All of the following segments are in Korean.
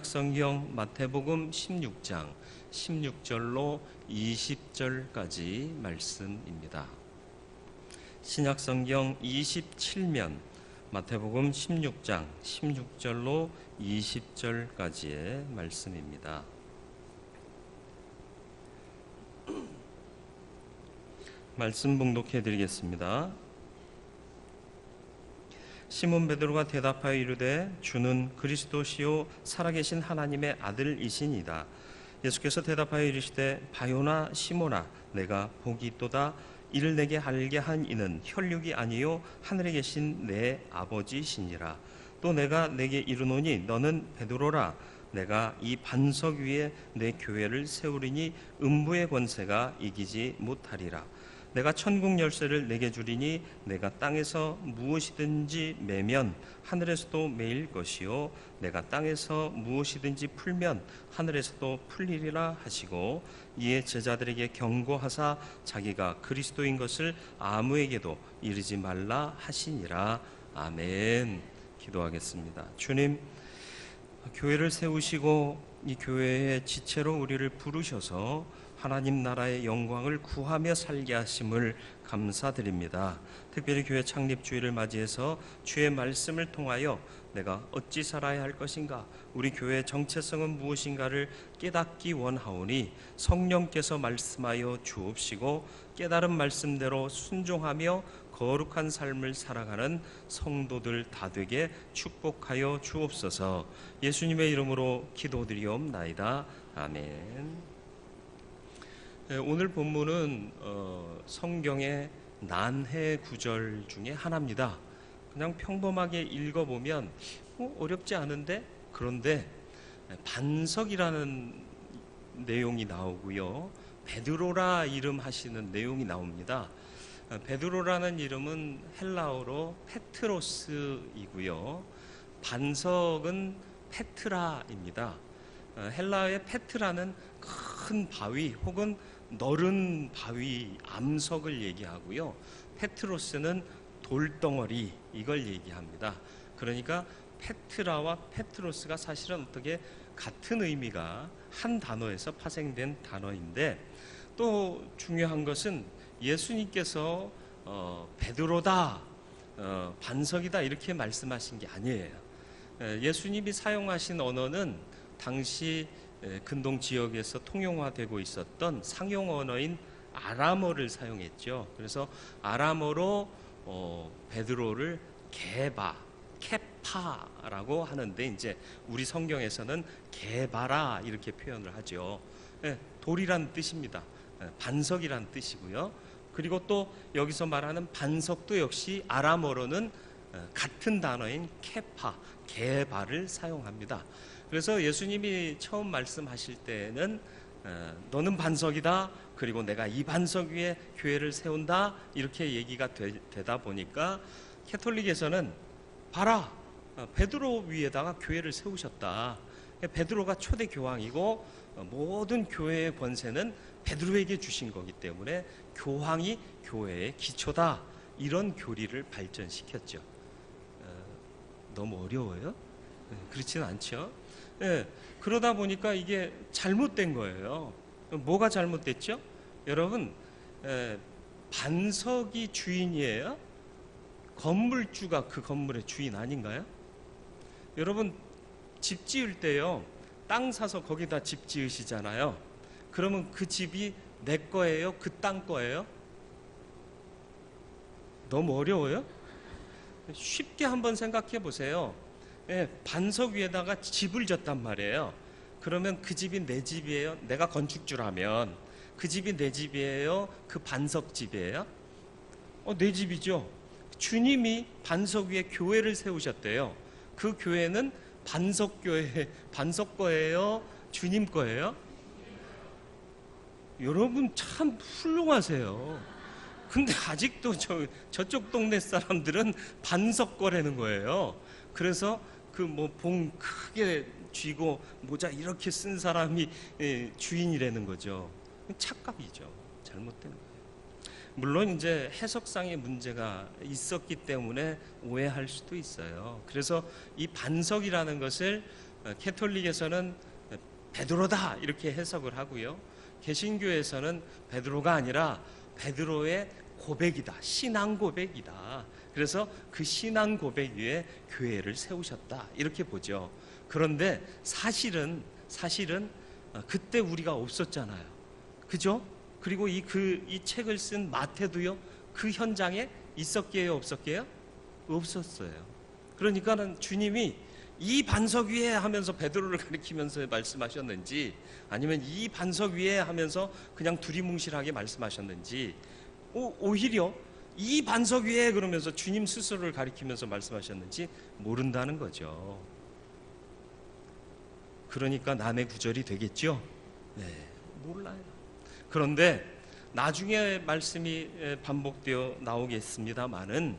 성경 마태복음 16장 16절로 20절까지 말씀입니다. 신약성경 27면 마태복음 16장 16절로 20절까지의 말씀입니다. 말씀 봉독해 드리겠습니다. 시몬 베드로가 대답하여 이르되 주는 그리스도시요 살아계신 하나님의 아들이시니이다. 예수께서 대답하여 이르시되 바요나 시몬아 내가 복이 있도다. 이를 내게 알게 한 이는 혈육이 아니요 하늘에 계신 내 아버지시니라. 또 내가 내게 이르노니 너는 베드로라. 내가 이 반석 위에 내 교회를 세우리니 음부의 권세가 이기지 못하리라. 내가 천국 열쇠를 내게 주리니 내가 땅에서 무엇이든지 매면 하늘에서도 매일 것이요 내가 땅에서 무엇이든지 풀면 하늘에서도 풀리리라 하시고, 이에 제자들에게 경고하사 자기가 그리스도인 것을 아무에게도 이르지 말라 하시니라. 아멘. 기도하겠습니다. 주님, 교회를 세우시고 이 교회의 지체로 우리를 부르셔서 하나님 나라의 영광을 구하며 살게 하심을 감사드립니다. 특별히 교회 창립 주일을 맞이해서 주의 말씀을 통하여 내가 어찌 살아야 할 것인가, 우리 교회의 정체성은 무엇인가를 깨닫기 원하오니 성령께서 말씀하여 주옵시고 깨달은 말씀대로 순종하며 거룩한 삶을 살아가는 성도들 다 되게 축복하여 주옵소서. 예수님의 이름으로 기도드리옵나이다. 아멘. 오늘 본문은 성경의 난해 구절 중에 하나입니다. 그냥 평범하게 읽어보면 어렵지 않은데, 그런데 반석이라는 내용이 나오고요, 베드로라 이름 하시는 내용이 나옵니다. 베드로라는 이름은 헬라어로 페트로스이고요, 반석은 페트라입니다. 헬라어의 페트라는 큰 바위 혹은 너른 바위, 암석을 얘기하고요, 페트로스는 돌덩어리, 이걸 얘기합니다. 그러니까 페트라와 페트로스가 사실은 어떻게 같은 의미가 한 단어에서 파생된 단어인데, 또 중요한 것은 예수님께서 베드로다, 반석이다 이렇게 말씀하신 게 아니에요. 예수님이 사용하신 언어는 당시 근동 지역에서 통용화되고 있었던 상용 언어인 아람어를 사용했죠. 그래서 아람어로 베드로를 게바, 케파라고 하는데, 이제 우리 성경에서는 게바라 이렇게 표현을 하죠. 돌이란 뜻입니다. 반석이란 뜻이고요. 그리고 또 여기서 말하는 반석도 역시 아람어로는 같은 단어인 케파, 게바를 사용합니다. 그래서 예수님이 처음 말씀하실 때는 너는 반석이다, 그리고 내가 이 반석 위에 교회를 세운다, 이렇게 얘기가 되다 보니까 캐톨릭에서는 봐라, 베드로 위에다가 교회를 세우셨다. 베드로가 초대 교황이고 모든 교회의 권세는 베드로에게 주신 거기 때문에 교황이 교회의 기초다, 이런 교리를 발전시켰죠. 너무 어려워요? 그렇지는 않죠. 그러다 보니까 이게 잘못된 거예요. 뭐가 잘못됐죠? 여러분, 반석이 주인이에요? 건물주가 그 건물의 주인 아닌가요? 여러분, 집 지을 때요, 땅 사서 거기다 집 지으시잖아요. 그러면 그 집이 내 거예요? 그 땅 거예요? 너무 어려워요? 쉽게 한번 생각해 보세요. 반석 위에다가 집을 졌단 말이에요. 그러면 그 집이 내 집이에요? 내가 건축주라면 그 집이 내 집이에요? 그 반석 집이에요? 내 집이죠. 주님이 반석 위에 교회를 세우셨대요. 그 교회는 반석교회, 반석 거예요? 주님 거예요? 여러분 참 훌륭하세요. 근데 아직도 저쪽 동네 사람들은 반석 거라는 거예요. 그래서 그 봉 크게 쥐고 모자 이렇게 쓴 사람이 주인이라는 거죠. 착각이죠. 잘못된 거예요. 물론 이제 해석상의 문제가 있었기 때문에 오해할 수도 있어요. 그래서 이 반석이라는 것을 캐톨릭에서는 베드로다 이렇게 해석을 하고요. 개신교에서는 베드로가 아니라 베드로의 고백이다, 신앙 고백이다. 그래서 그 신앙 고백 위에 교회를 세우셨다 이렇게 보죠. 그런데 사실은 그때 우리가 없었잖아요. 그죠? 그리고 이 책을 쓴 마태도요, 그 현장에 있었게요, 없었게요? 없었어요. 그러니까는 주님이 이 반석 위에 하면서 베드로를 가리키면서 말씀하셨는지, 아니면 이 반석 위에 하면서 그냥 두리뭉실하게 말씀하셨는지, 오히려 이 반석 위에 그러면서 주님 스스로를 가리키면서 말씀하셨는지 모른다는 거죠. 그러니까 남의 구절이 되겠죠? 네, 몰라요. 그런데 나중에 말씀이 반복되어 나오겠습니다마는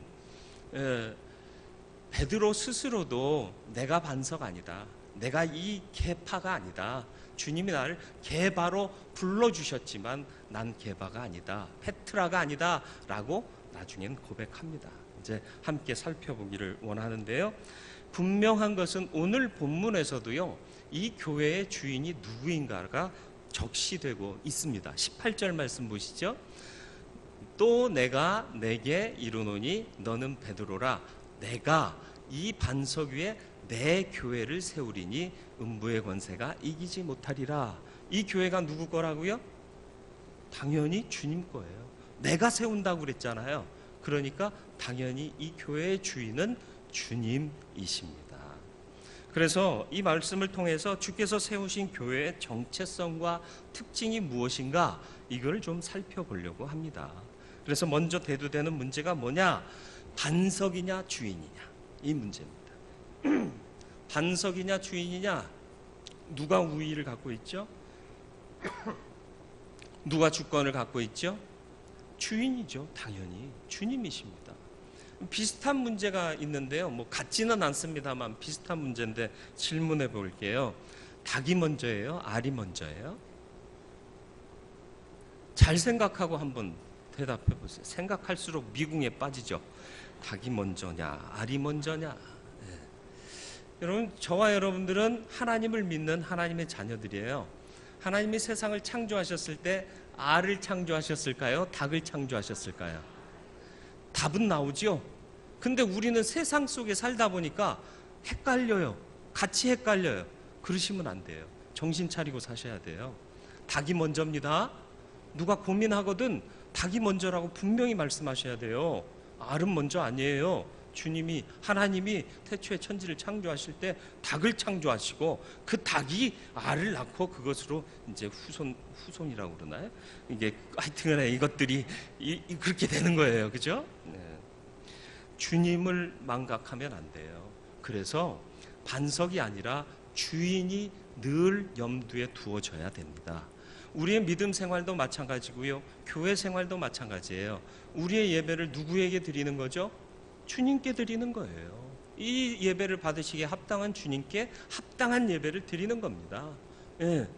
베드로 스스로도 내가 반석 아니다, 내가 이 개파가 아니다, 주님이 나를 개바로 불러주셨지만 난 개바가 아니다, 페트라가 아니다 라고 나중엔 고백합니다. 이제 함께 살펴보기를 원하는데요, 분명한 것은 오늘 본문에서도요, 이 교회의 주인이 누구인가가 적시되고 있습니다. 18절 말씀 보시죠. 또 내가 내게 이르노니 너는 베드로라, 내가 이 반석 위에 내 교회를 세우리니 음부의 권세가 이기지 못하리라. 이 교회가 누구 거라고요? 당연히 주님 거예요. 내가 세운다고 그랬잖아요. 그러니까 당연히 이 교회의 주인은 주님이십니다. 그래서 이 말씀을 통해서 주께서 세우신 교회의 정체성과 특징이 무엇인가, 이걸 좀 살펴보려고 합니다. 그래서 먼저 대두되는 문제가 뭐냐? 반석이냐 주인이냐, 이 문제입니다. 반석이냐 주인이냐, 누가 우위를 갖고 있죠? 누가 주권을 갖고 있죠? 주인이죠. 당연히 주님이십니다. 비슷한 문제가 있는데요, 뭐 같지는 않습니다만 비슷한 문제인데 질문해 볼게요. 닭이 먼저예요? 알이 먼저예요? 잘 생각하고 한번 대답해 보세요. 생각할수록 미궁에 빠지죠. 닭이 먼저냐, 알이 먼저냐. 네. 여러분, 저와 여러분들은 하나님을 믿는 하나님의 자녀들이에요. 하나님이 세상을 창조하셨을 때 알을 창조하셨을까요? 닭을 창조하셨을까요? 답은 나오죠. 근데 우리는 세상 속에 살다 보니까 헷갈려요. 같이 헷갈려요. 그러시면 안 돼요. 정신 차리고 사셔야 돼요. 닭이 먼저입니다. 누가 고민하거든 닭이 먼저라고 분명히 말씀하셔야 돼요. 알은 먼저 아니에요. 주님이, 하나님이 태초에 천지를 창조하실 때 닭을 창조하시고 그 닭이 알을 낳고 그것으로 이제 후손이라고 그러나요? 이게 하여튼간에 이것들이 그렇게 되는 거예요. 그죠? 네. 주님을 망각하면 안 돼요. 그래서 반석이 아니라 주인이 늘 염두에 두어져야 됩니다. 우리의 믿음 생활도 마찬가지고요, 교회 생활도 마찬가지예요. 우리의 예배를 누구에게 드리는 거죠? 주님께 드리는 거예요. 이 예배를 받으시기에 합당한 주님께 합당한 예배를 드리는 겁니다. 예.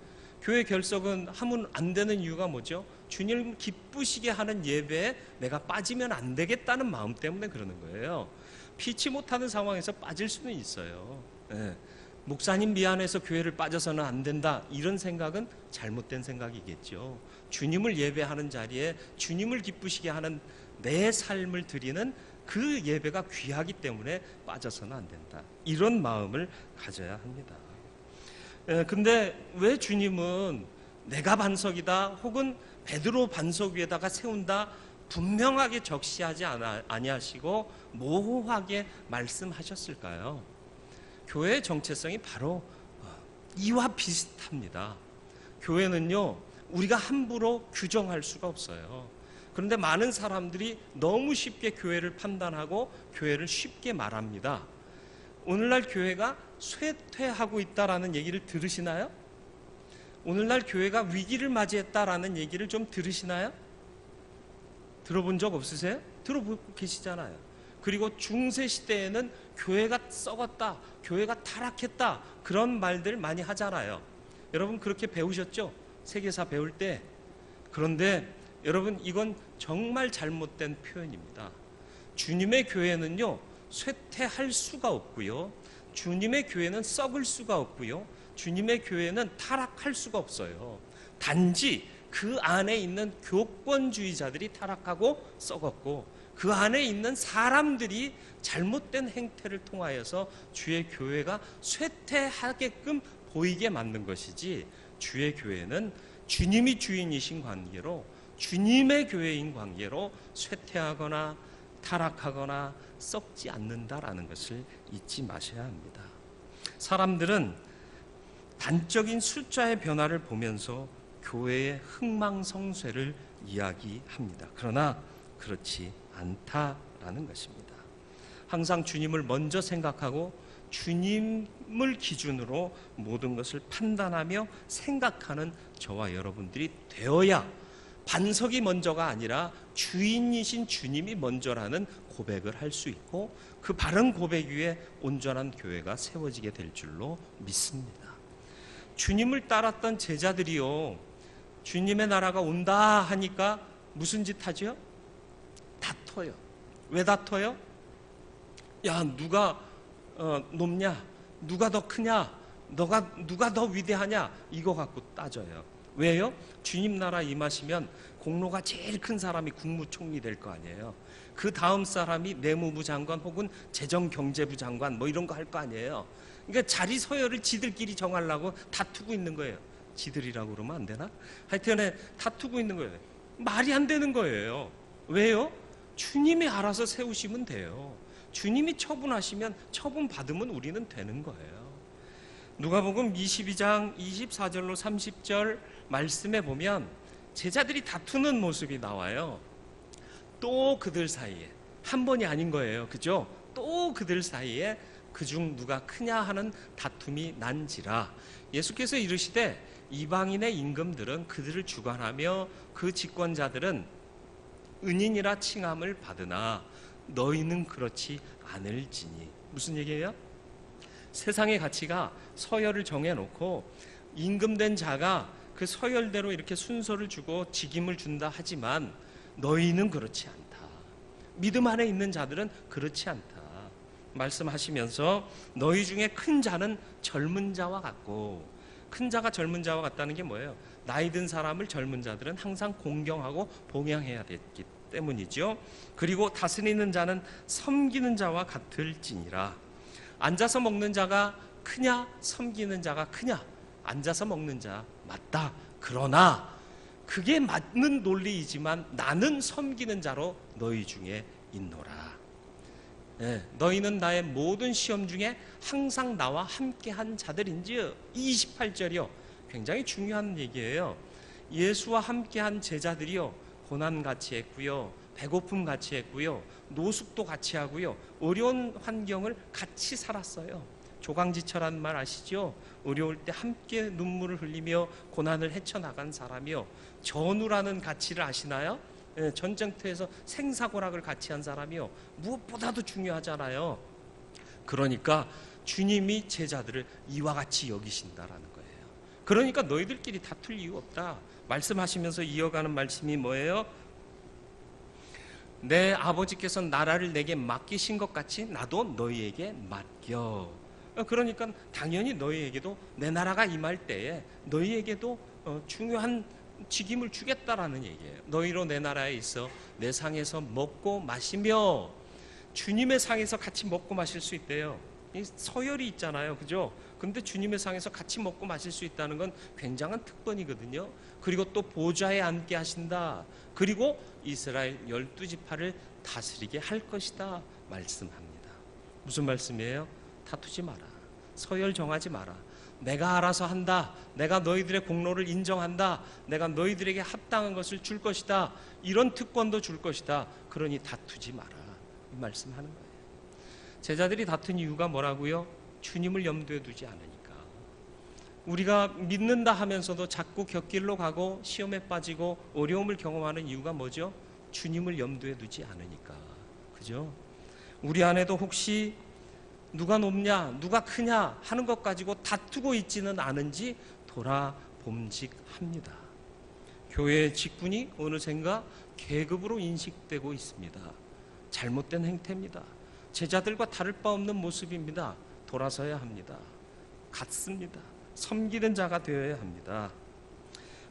교회 결석은 하면 안 되는 이유가 뭐죠? 주님을 기쁘시게 하는 예배에 내가 빠지면 안 되겠다는 마음 때문에 그러는 거예요. 피치 못하는 상황에서 빠질 수는 있어요. 예. 목사님 미안해서 교회를 빠져서는 안 된다, 이런 생각은 잘못된 생각이겠죠. 주님을 예배하는 자리에 주님을 기쁘시게 하는 내 삶을 드리는 그 예배가 귀하기 때문에 빠져서는 안 된다, 이런 마음을 가져야 합니다. 근데 왜 주님은 내가 반석이다 혹은 베드로 반석 위에다가 세운다 분명하게 적시하지 아니하시고 모호하게 말씀하셨을까요? 교회의 정체성이 바로 이와 비슷합니다. 교회는요, 우리가 함부로 규정할 수가 없어요. 그런데 많은 사람들이 너무 쉽게 교회를 판단하고 교회를 쉽게 말합니다. 오늘날 교회가 쇠퇴하고 있다라는 얘기를 들으시나요? 오늘날 교회가 위기를 맞이했다라는 얘기를 좀 들으시나요? 들어본 적 없으세요? 들어보고 계시잖아요. 그리고 중세 시대에는 교회가 썩었다, 교회가 타락했다, 그런 말들 많이 하잖아요. 여러분 그렇게 배우셨죠? 세계사 배울 때. 그런데 여러분, 이건 정말 잘못된 표현입니다. 주님의 교회는요, 쇠퇴할 수가 없고요, 주님의 교회는 썩을 수가 없고요. 주님의 교회는 타락할 수가 없어요. 단지 그 안에 있는 교권주의자들이 타락하고 썩었고, 그 안에 있는 사람들이 잘못된 행태를 통하여서 주의 교회가 쇠퇴하게끔 보이게 만든 것이지, 주의 교회는 주님이 주인이신 관계로, 주님의 교회인 관계로 쇠퇴하거나 타락하거나 썩지 않는다라는 것을 잊지 마셔야 합니다. 사람들은 단적인 숫자의 변화를 보면서 교회의 흥망성쇠를 이야기합니다. 그러나 그렇지 않다라는 것입니다. 항상 주님을 먼저 생각하고 주님을 기준으로 모든 것을 판단하며 생각하는 저와 여러분들이 되어야 반석이 먼저가 아니라 주인이신 주님이 먼저라는 고백을 할 수 있고, 그 바른 고백 위에 온전한 교회가 세워지게 될 줄로 믿습니다. 주님을 따랐던 제자들이요, 주님의 나라가 온다 하니까 무슨 짓 하죠? 다퉈요. 왜 다퉈요? 야, 누가 높냐? 누가 더 크냐? 누가 더 위대하냐? 이거 갖고 따져요. 왜요? 주님 나라 임하시면 공로가 제일 큰 사람이 국무총리 될 거 아니에요. 그 다음 사람이 내무부 장관 혹은 재정경제부 장관 뭐 이런 거 할 거 아니에요. 그러니까 자리 서열을 지들끼리 정하려고 다투고 있는 거예요. 지들이라고 그러면 안 되나? 하여튼 다투고 있는 거예요. 말이 안 되는 거예요. 왜요? 주님이 알아서 세우시면 돼요. 주님이 처분하시면 처분 받으면 우리는 되는 거예요. 누가복음 22장 24절로 30절 말씀에 보면 제자들이 다투는 모습이 나와요. 또 그들 사이에, 한 번이 아닌 거예요. 그죠? 또 그들 사이에 그중 누가 크냐 하는 다툼이 난지라 예수께서 이르시되 이방인의 임금들은 그들을 주관하며 그 집권자들은 은인이라 칭함을 받으나 너희는 그렇지 않을지니. 무슨 얘기예요? 세상의 가치가 서열을 정해놓고 임금된 자가 그 서열대로 이렇게 순서를 주고 직임을 준다 하지만 너희는 그렇지 않다. 믿음 안에 있는 자들은 그렇지 않다 말씀하시면서 너희 중에 큰 자는 젊은 자와 같고, 큰 자가 젊은 자와 같다는 게 뭐예요? 나이 든 사람을 젊은 자들은 항상 공경하고 봉양해야 됐기 때문이죠. 그리고 다스리는 자는 섬기는 자와 같을지니라. 앉아서 먹는 자가 크냐 섬기는 자가 크냐? 앉아서 먹는 자 맞다. 그러나 그게 맞는 논리이지만 나는 섬기는 자로 너희 중에 있노라. 네, 너희는 나의 모든 시험 중에 항상 나와 함께한 자들인지. 28절이요. 굉장히 중요한 얘기예요. 예수와 함께한 제자들이요, 고난 같이 했고요, 배고픔 같이 했고요, 노숙도 같이 하고요, 어려운 환경을 같이 살았어요. 조강지처란 말 아시죠? 어려울 때 함께 눈물을 흘리며 고난을 헤쳐나간 사람이요. 전우라는 가치를 아시나요? 전쟁터에서 생사고락을 같이 한 사람이요. 무엇보다도 중요하잖아요. 그러니까 주님이 제자들을 이와 같이 여기신다라는 거예요. 그러니까 너희들끼리 다툴 이유 없다 말씀하시면서 이어가는 말씀이 뭐예요? 내 아버지께서 나라를 내게 맡기신 것 같이 나도 너희에게 맡겨. 그러니까 당연히 너희에게도 내 나라가 임할 때에 너희에게도 중요한 직임을 주겠다라는 얘기예요. 너희로 내 나라에 있어 내 상에서 먹고 마시며. 주님의 상에서 같이 먹고 마실 수 있대요. 이 서열이 있잖아요. 그죠? 근데 주님의 상에서 같이 먹고 마실 수 있다는 건 굉장한 특권이거든요. 그리고 또 보좌에 앉게 하신다. 그리고 이스라엘 12지파를 다스리게 할 것이다 말씀합니다. 무슨 말씀이에요? 다투지 마라. 서열 정하지 마라. 내가 알아서 한다. 내가 너희들의 공로를 인정한다. 내가 너희들에게 합당한 것을 줄 것이다. 이런 특권도 줄 것이다. 그러니 다투지 마라. 이 말씀하는 거예요. 제자들이 다툰 이유가 뭐라고요? 주님을 염두에 두지 않으니까. 우리가 믿는다 하면서도 자꾸 곁길로 가고 시험에 빠지고 어려움을 경험하는 이유가 뭐죠? 주님을 염두에 두지 않으니까. 그죠? 우리 안에도 혹시 누가 높냐, 누가 크냐 하는 것 가지고 다투고 있지는 않은지 돌아봄직합니다. 교회의 직분이 어느샌가 계급으로 인식되고 있습니다. 잘못된 행태입니다. 제자들과 다를 바 없는 모습입니다. 돌아서야 합니다. 같습니다. 섬기는 자가 되어야 합니다.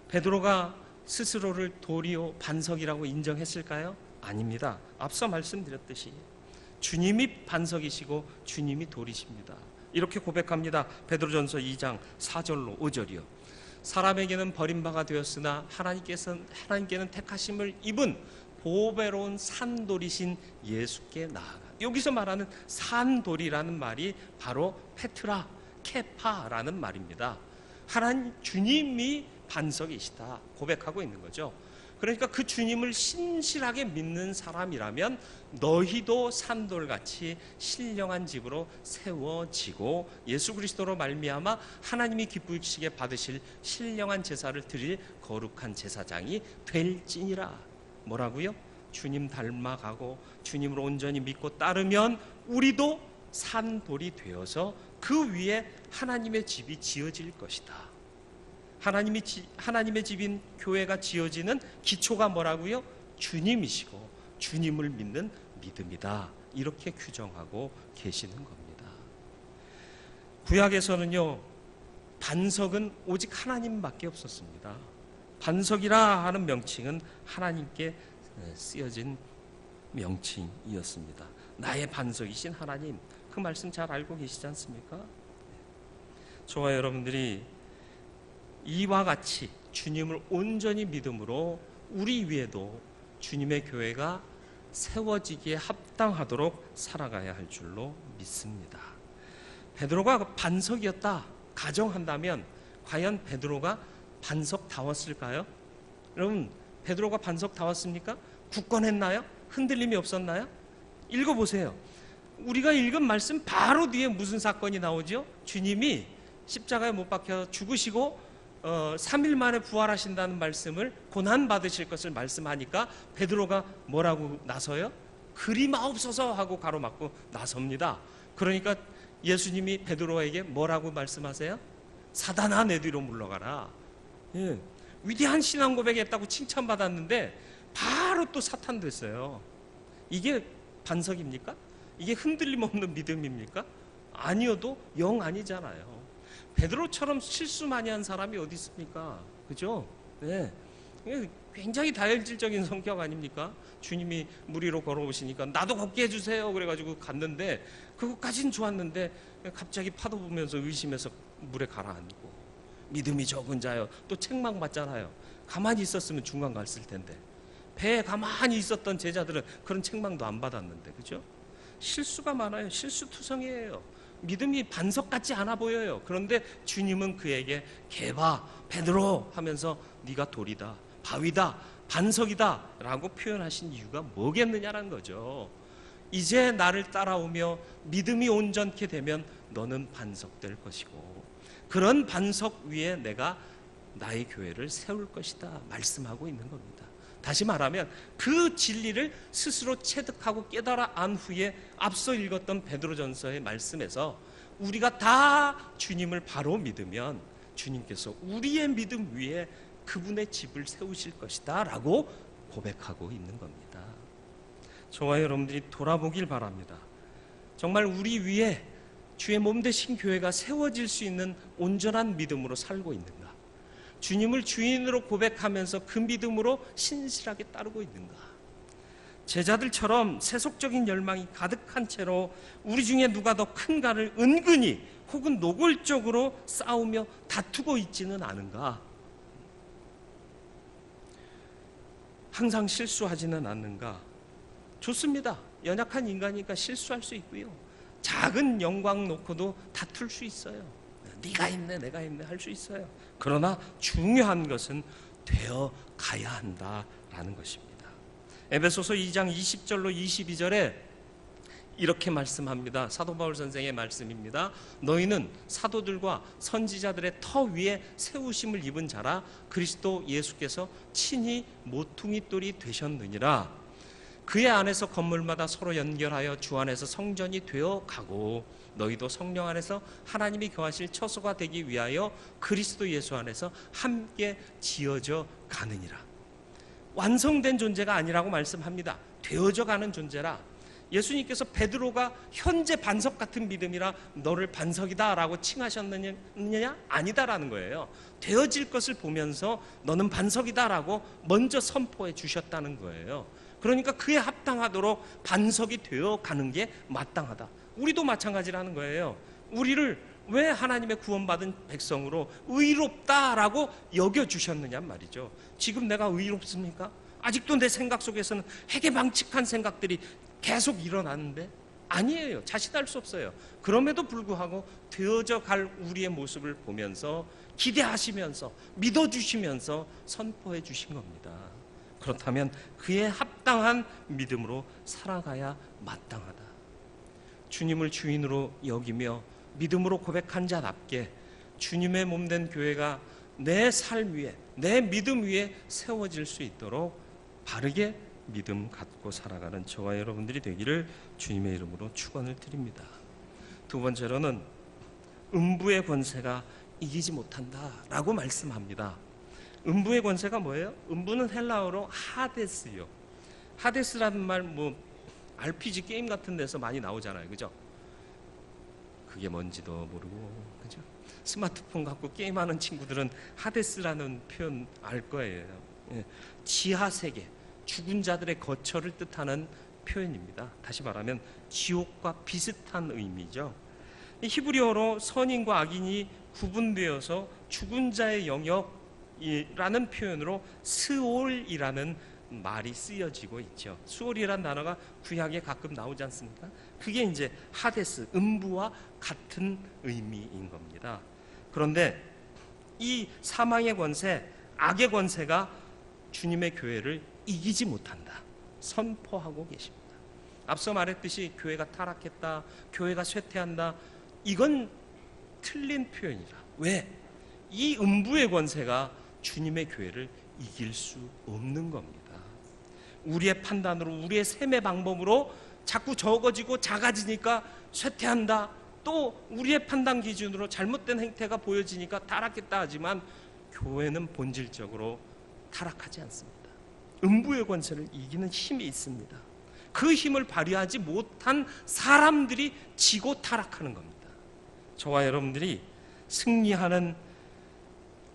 베드로가 스스로를 도리오 반석이라고 인정했을까요? 아닙니다. 앞서 말씀드렸듯이 주님이 반석이시고 주님이 돌이십니다. 이렇게 고백합니다. 베드로전서 2장 4절로 5절이요. 사람에게는 버림바가 되었으나 하나님께는 택하심을 입은 보배로운 산돌이신 예수께 나아가. 여기서 말하는 산돌이라는 말이 바로 페트라, 케파라는 말입니다. 하나님 주님이 반석이시다 고백하고 있는 거죠. 그러니까 그 주님을 신실하게 믿는 사람이라면 너희도 산돌같이 신령한 집으로 세워지고 예수 그리스도로 말미암아 하나님이 기쁘시게 받으실 신령한 제사를 드릴 거룩한 제사장이 될지니라. 뭐라고요? 주님 닮아가고 주님을 온전히 믿고 따르면 우리도 산돌이 되어서 그 위에 하나님의 집이 지어질 것이다. 하나님의 집인 교회가 지어지는 기초가 뭐라고요? 주님이시고 주님을 믿는 믿음이다. 이렇게 규정하고 계시는 겁니다. 구약에서는요, 반석은 오직 하나님밖에 없었습니다. 반석이라 하는 명칭은 하나님께 쓰여진 명칭이었습니다. 나의 반석이신 하나님, 그 말씀 잘 알고 계시지 않습니까? 저와 여러분들이 이와 같이 주님을 온전히 믿음으로 우리 위에도 주님의 교회가 세워지기에 합당하도록 살아가야 할 줄로 믿습니다. 베드로가 반석이었다 가정한다면 과연 베드로가 반석다웠을까요? 여러분, 베드로가 반석다웠습니까? 굳건했나요? 흔들림이 없었나요? 읽어보세요. 우리가 읽은 말씀 바로 뒤에 무슨 사건이 나오죠? 주님이 십자가에 못 박혀 죽으시고 3일 만에 부활하신다는 말씀을 고난받으실 것을 말씀하니까 베드로가 뭐라고 나서요? 그리마옵소서 하고 가로막고 나섭니다. 그러니까 예수님이 베드로에게 뭐라고 말씀하세요? 사단아 내 뒤로 물러가라. 예, 위대한 신앙 고백했다고 칭찬받았는데 바로 또 사탄 됐어요. 이게 반석입니까? 이게 흔들림 없는 믿음입니까? 아니어도 영 아니잖아요. 베드로처럼 실수 많이 한 사람이 어디 있습니까? 그죠? 네. 굉장히 다혈질적인 성격 아닙니까? 주님이 물 위로 걸어오시니까 나도 걷게 해주세요. 그래가지고 갔는데 그것까진 좋았는데 갑자기 파도 보면서 의심해서 물에 가라앉고 믿음이 적은 자여 또 책망받잖아요. 가만히 있었으면 중간 갔을 텐데 배에 가만히 있었던 제자들은 그런 책망도 안 받았는데 그죠? 실수가 많아요. 실수투성이에요. 믿음이 반석 같지 않아 보여요. 그런데 주님은 그에게 개바 베드로 하면서 네가 돌이다, 바위다, 반석이다 라고 표현하신 이유가 뭐겠느냐는 거죠. 이제 나를 따라오며 믿음이 온전케 되면 너는 반석될 것이고 그런 반석 위에 내가 나의 교회를 세울 것이다 말씀하고 있는 겁니다. 다시 말하면 그 진리를 스스로 체득하고 깨달아 안 후에 앞서 읽었던 베드로전서의 말씀에서 우리가 다 주님을 바로 믿으면 주님께서 우리의 믿음 위에 그분의 집을 세우실 것이다 라고 고백하고 있는 겁니다. 저와 여러분들이 돌아보길 바랍니다. 정말 우리 위에 주의 몸 되신 교회가 세워질 수 있는 온전한 믿음으로 살고 있는가? 주님을 주인으로 고백하면서 그 믿음으로 신실하게 따르고 있는가? 제자들처럼 세속적인 열망이 가득한 채로 우리 중에 누가 더 큰가를 은근히 혹은 노골적으로 싸우며 다투고 있지는 않은가? 항상 실수하지는 않는가? 좋습니다. 연약한 인간이니까 실수할 수 있고요. 작은 영광 놓고도 다툴 수 있어요. 네가 있네 내가 있네 할 수 있어요. 그러나 중요한 것은 되어 가야 한다라는 것입니다. 에베소서 2장 20절로 22절에 이렇게 말씀합니다. 사도 바울 선생의 말씀입니다. 너희는 사도들과 선지자들의 터 위에 세우심을 입은 자라 그리스도 예수께서 친히 모퉁이돌이 되셨느니라. 그의 안에서 건물마다 서로 연결하여 주 안에서 성전이 되어 가고 너희도 성령 안에서 하나님이 거하실 처소가 되기 위하여 그리스도 예수 안에서 함께 지어져 가느니라. 완성된 존재가 아니라고 말씀합니다. 되어져 가는 존재라. 예수님께서 베드로가 현재 반석 같은 믿음이라 너를 반석이다라고 칭하셨느냐? 아니다라는 거예요. 되어질 것을 보면서 너는 반석이다라고 먼저 선포해 주셨다는 거예요. 그러니까 그에 합당하도록 반석이 되어가는 게 마땅하다. 우리도 마찬가지라는 거예요. 우리를 왜 하나님의 구원받은 백성으로 의롭다라고 여겨주셨느냐 말이죠. 지금 내가 의롭습니까? 아직도 내 생각 속에서는 해괴망측한 생각들이 계속 일어나는데 아니에요. 자신할 수 없어요. 그럼에도 불구하고 되어져 갈 우리의 모습을 보면서 기대하시면서 믿어주시면서 선포해 주신 겁니다. 그렇다면 그에 합당한 믿음으로 살아가야 마땅하다. 주님을 주인으로 여기며 믿음으로 고백한 자답게 주님의 몸된 교회가 내 삶 위에, 내 믿음 위에 세워질 수 있도록 바르게 믿음 갖고 살아가는 저와 여러분들이 되기를 주님의 이름으로 축원을 드립니다. 두 번째로는 음부의 권세가 이기지 못한다라고 말씀합니다. 음부의 권세가 뭐예요? 음부는 헬라어로 하데스요. 하데스라는 말 RPG 게임 같은 데서 많이 나오잖아요. 그죠? 그게 뭔지도 모르고, 그죠? 스마트폰 갖고 게임하는 친구들은 하데스라는 표현 알 거예요. 지하 세계, 죽은 자들의 거처를 뜻하는 표현입니다. 다시 말하면 지옥과 비슷한 의미죠. 히브리어로 선인과 악인이 구분되어서 죽은 자의 영역이라는 표현으로 스올이라는 말이 쓰여지고 있죠. 스올이라는 단어가 구약에 가끔 나오지 않습니까? 그게 이제 하데스, 음부와 같은 의미인 겁니다. 그런데 이 사망의 권세, 악의 권세가 주님의 교회를 이기지 못한다 선포하고 계십니다. 앞서 말했듯이 교회가 타락했다, 교회가 쇠퇴한다, 이건 틀린 표현이라. 왜? 이 음부의 권세가 주님의 교회를 이길 수 없는 겁니다. 우리의 판단으로, 우리의 셈의 방법으로 자꾸 적어지고 작아지니까 쇠퇴한다, 또 우리의 판단 기준으로 잘못된 행태가 보여지니까 타락했다 하지만 교회는 본질적으로 타락하지 않습니다. 음부의 권세를 이기는 힘이 있습니다. 그 힘을 발휘하지 못한 사람들이 지고 타락하는 겁니다. 저와 여러분들이 승리하는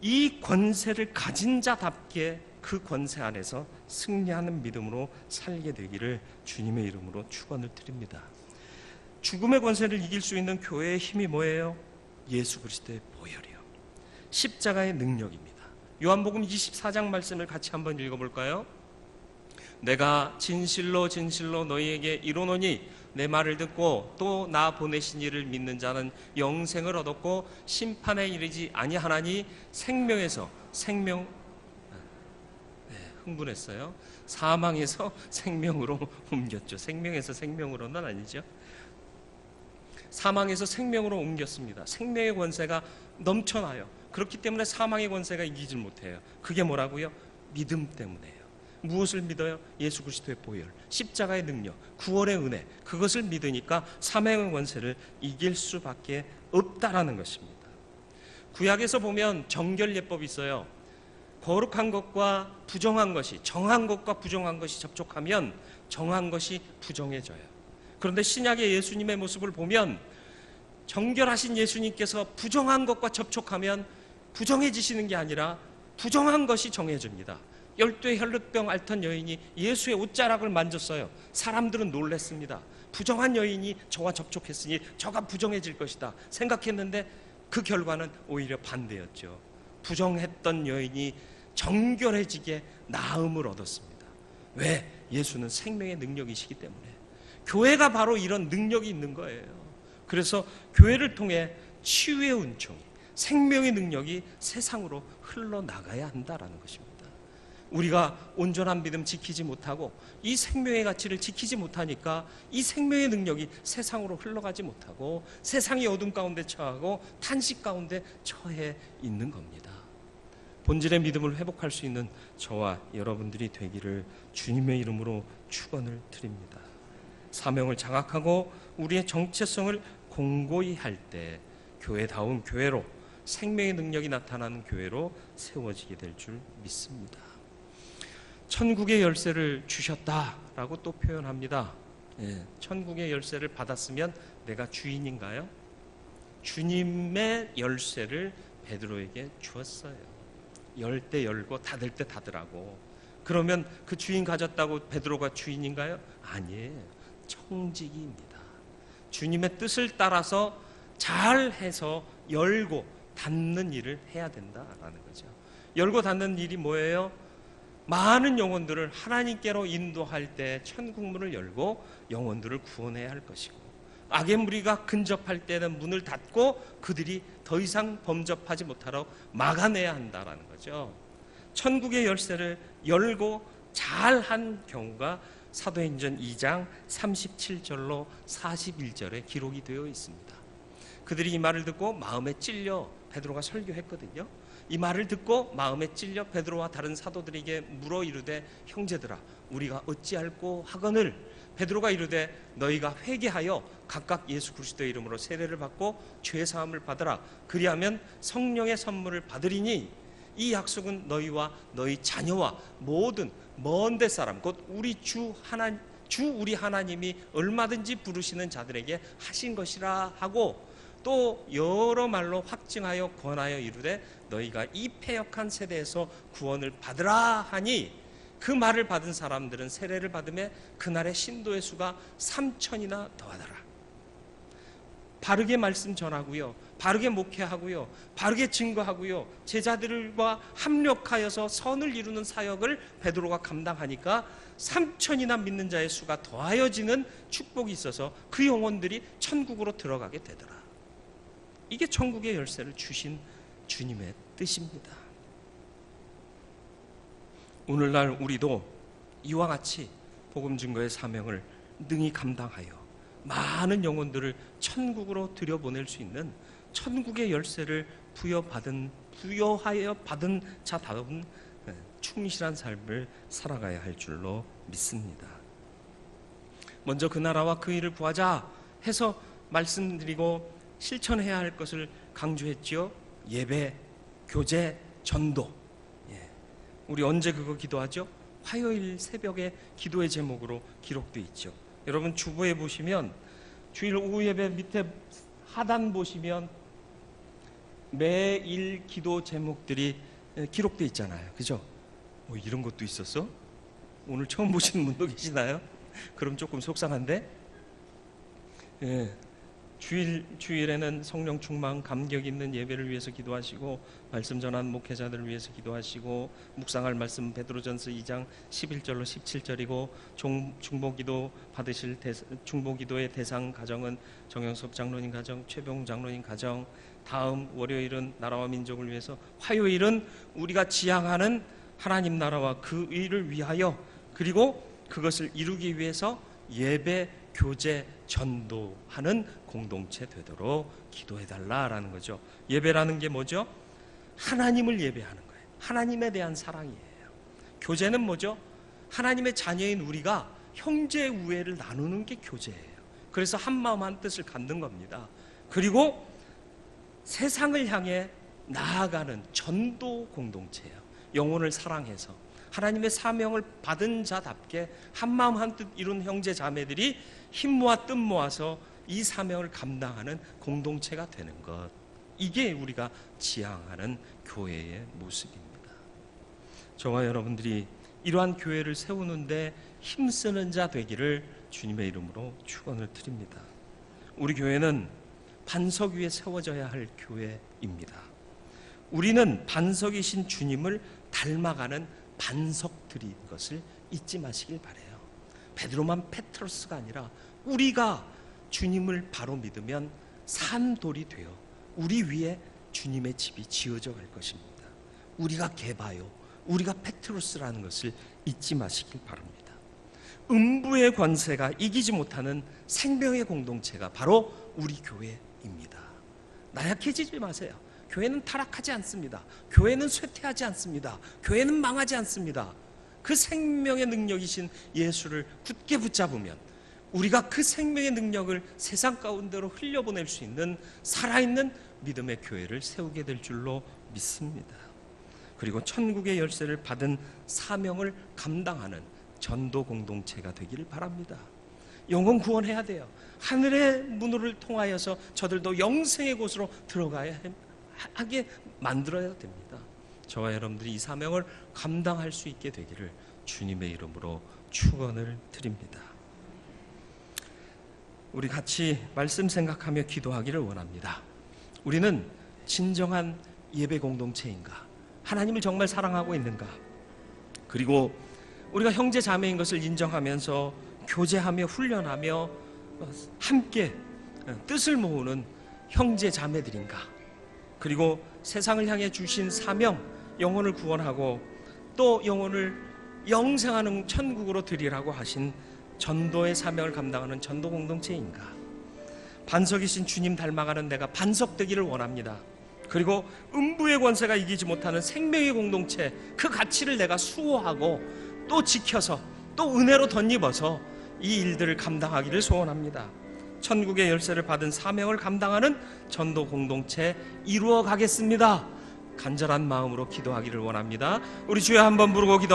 이 권세를 가진 자답게 그 권세 안에서 승리하는 믿음으로 살게 되기를 주님의 이름으로 축원을 드립니다. 죽음의 권세를 이길 수 있는 교회의 힘이 뭐예요? 예수 그리스도의 보혈이요, 십자가의 능력입니다. 요한복음 24장 말씀을 같이 한번 읽어볼까요? 내가 진실로 진실로 너희에게 이르노니 내 말을 듣고 또 나 보내신 이를 믿는 자는 영생을 얻었고 심판에 이르지 아니하나니 생명에서 생명, 흥분했어요. 사망에서 생명으로 옮겼죠. 생명에서 생명으로는 아니죠. 사망에서 생명으로 옮겼습니다. 생명의 권세가 넘쳐나요. 그렇기 때문에 사망의 권세가 이기질 못해요. 그게 뭐라고요? 믿음 때문에요. 무엇을 믿어요? 예수 그리스도의 보혈, 십자가의 능력, 구원의 은혜, 그것을 믿으니까 사망의 권세를 이길 수밖에 없다라는 것입니다. 구약에서 보면 정결예법이 있어요. 거룩한 것과 부정한 것이, 정한 것과 부정한 것이 접촉하면 정한 것이 부정해져요. 그런데 신약의 예수님의 모습을 보면 정결하신 예수님께서 부정한 것과 접촉하면 부정해지시는 게 아니라 부정한 것이 정해집니다. 12의 혈루병 앓던 여인이 예수의 옷자락을 만졌어요. 사람들은 놀랐습니다. 부정한 여인이 저와 접촉했으니 저가 부정해질 것이다 생각했는데 그 결과는 오히려 반대였죠. 부정했던 여인이 정결해지게 나음을 얻었습니다. 왜? 예수는 생명의 능력이시기 때문에. 교회가 바로 이런 능력이 있는 거예요. 그래서 교회를 통해 치유의 은총이, 생명의 능력이 세상으로 흘러나가야 한다라는 것입니다. 우리가 온전한 믿음 지키지 못하고 이 생명의 가치를 지키지 못하니까 이 생명의 능력이 세상으로 흘러가지 못하고 세상이 어둠 가운데 처하고 탄식 가운데 처해 있는 겁니다. 본질의 믿음을 회복할 수 있는 저와 여러분들이 되기를 주님의 이름으로 축원을 드립니다. 사명을 장악하고 우리의 정체성을 공고히 할 때 교회다운 교회로, 생명의 능력이 나타나는 교회로 세워지게 될 줄 믿습니다. 천국의 열쇠를 주셨다라고 또 표현합니다. 천국의 열쇠를 받았으면 내가 주인인가요? 주님의 열쇠를 베드로에게 주었어요. 열 때 열고 닫을 때 닫으라고. 그러면 그 주인 가졌다고 베드로가 주인인가요? 아니에요. 청지기입니다. 주님의 뜻을 따라서 잘해서 열고 닫는 일을 해야 된다라는 거죠. 열고 닫는 일이 뭐예요? 많은 영혼들을 하나님께로 인도할 때 천국문을 열고 영혼들을 구원해야 할 것이고, 악의 무리가 근접할 때는 문을 닫고 그들이 더 이상 범접하지 못하도록 막아내야 한다라는 거죠. 천국의 열쇠를 열고 잘한 경우가 사도행전 2장 37절로 41절에 기록이 되어 있습니다. 그들이 이 말을 듣고 마음에 찔려 베드로가 설교했거든요. 이 말을 듣고 마음에 찔려 베드로와 다른 사도들에게 물어 이르되, 형제들아 우리가 어찌할꼬 하거늘. 베드로가 이르되, 너희가 회개하여 각각 예수 그리스도의 이름으로 세례를 받고 죄 사함을 받으라. 그리하면 성령의 선물을 받으리니 이 약속은 너희와 너희 자녀와 모든 먼데 사람 곧 우리 주 우리 하나님이 얼마든지 부르시는 자들에게 하신 것이라 하고, 또 여러 말로 확증하여 권하여 이르되 너희가 이 패역한 세대에서 구원을 받으라 하니, 그 말을 받은 사람들은 세례를 받음에 그날의 신도의 수가 3,000이나 더하더라. 바르게 말씀 전하고요, 바르게 목회하고요, 바르게 증거하고요, 제자들과 합력하여서 선을 이루는 사역을 베드로가 감당하니까 3,000이나 믿는 자의 수가 더하여지는 축복이 있어서 그 영혼들이 천국으로 들어가게 되더라. 이게 천국의 열쇠를 주신 주님의 뜻입니다. 오늘날 우리도 이와 같이 복음 증거의 사명을 능히 감당하여 많은 영혼들을 천국으로 들여보낼 수 있는 천국의 열쇠를 부여하여 받은 자다운 충실한 삶을 살아가야 할 줄로 믿습니다. 먼저 그 나라와 그 일을 구하자 해서 말씀드리고 실천해야 할 것을 강조했지요. 예배, 교제, 전도. 우리 언제 그거 기도하죠? 화요일 새벽에 기도의 제목으로 기록되어 있죠. 여러분 주보에 보시면 주일 오후 예배 밑에 하단 보시면 매일 기도 제목들이 기록되어 있잖아요. 그죠? 이런 것도 있었어? 오늘 처음 보시는 분도 계시나요? 그럼 조금 속상한데? 주일에는 성령 충만 감격 있는 예배를 위해서 기도하시고, 말씀 전하는 목회자들을 위해서 기도하시고, 묵상할 말씀 베드로전서 2장 11절로 17절이고, 중보기도 받으실 중보기도의 대상 가정은 정영섭 장로님 가정, 최병 장로님 가정, 다음 월요일은 나라와 민족을 위해서, 화요일은 우리가 지향하는 하나님 나라와 그 의를 위하여, 그리고 그것을 이루기 위해서 예배, 교제, 전도하는 공동체 되도록 기도해달라라는 거죠. 예배라는 게 뭐죠? 하나님을 예배하는 거예요. 하나님에 대한 사랑이에요. 교제는 뭐죠? 하나님의 자녀인 우리가 형제 우애를 나누는 게 교제예요. 그래서 한 마음 한 뜻을 갖는 겁니다. 그리고 세상을 향해 나아가는 전도 공동체예요. 영혼을 사랑해서 하나님의 사명을 받은 자답게 한 마음 한 뜻 이룬 형제 자매들이 힘 모아 뜻 모아서 이 사명을 감당하는 공동체가 되는 것, 이게 우리가 지향하는 교회의 모습입니다. 저와 여러분들이 이러한 교회를 세우는데 힘쓰는 자 되기를 주님의 이름으로 축원을 드립니다. 우리 교회는 반석 위에 세워져야 할 교회입니다. 우리는 반석이신 주님을 닮아가는 반석들인 것을 잊지 마시길 바라요. 베드로만 페트로스가 아니라 우리가 주님을 바로 믿으면 산돌이 되어 우리 위에 주님의 집이 지어져 갈 것입니다. 우리가 개바요, 우리가 페트로스라는 것을 잊지 마시길 바랍니다. 음부의 권세가 이기지 못하는 생명의 공동체가 바로 우리 교회입니다. 나약해지지 마세요. 교회는 타락하지 않습니다. 교회는 쇠퇴하지 않습니다. 교회는 망하지 않습니다. 그 생명의 능력이신 예수를 굳게 붙잡으면 우리가 그 생명의 능력을 세상 가운데로 흘려보낼 수 있는 살아있는 믿음의 교회를 세우게 될 줄로 믿습니다. 그리고 천국의 열쇠를 받은 사명을 감당하는 전도 공동체가 되기를 바랍니다. 영혼 구원해야 돼요. 하늘의 문을 통하여서 저들도 영생의 곳으로 들어가야 하게 만들어야 됩니다. 저와 여러분들이 이 사명을 감당할 수 있게 되기를 주님의 이름으로 축원을 드립니다. 우리 같이 말씀 생각하며 기도하기를 원합니다. 우리는 진정한 예배 공동체인가? 하나님을 정말 사랑하고 있는가? 그리고 우리가 형제 자매인 것을 인정하면서 교제하며 훈련하며 함께 뜻을 모으는 형제 자매들인가? 그리고 세상을 향해 주신 사명, 영혼을 구원하고 또 영혼을 영생하는 천국으로 드리라고 하신 전도의 사명을 감당하는 전도 공동체인가? 반석이신 주님 닮아가는 내가 반석되기를 원합니다. 그리고 음부의 권세가 이기지 못하는 생명의 공동체, 그 가치를 내가 수호하고 또 지켜서 또 은혜로 덧입어서 이 일들을 감당하기를 소원합니다. 천국의 열쇠를 받은 사명을 감당하는 전도 공동체 이루어 가겠습니다. 간절한 마음으로 기도하기를 원합니다. 우리 주여 한번 부르고 기도합니다.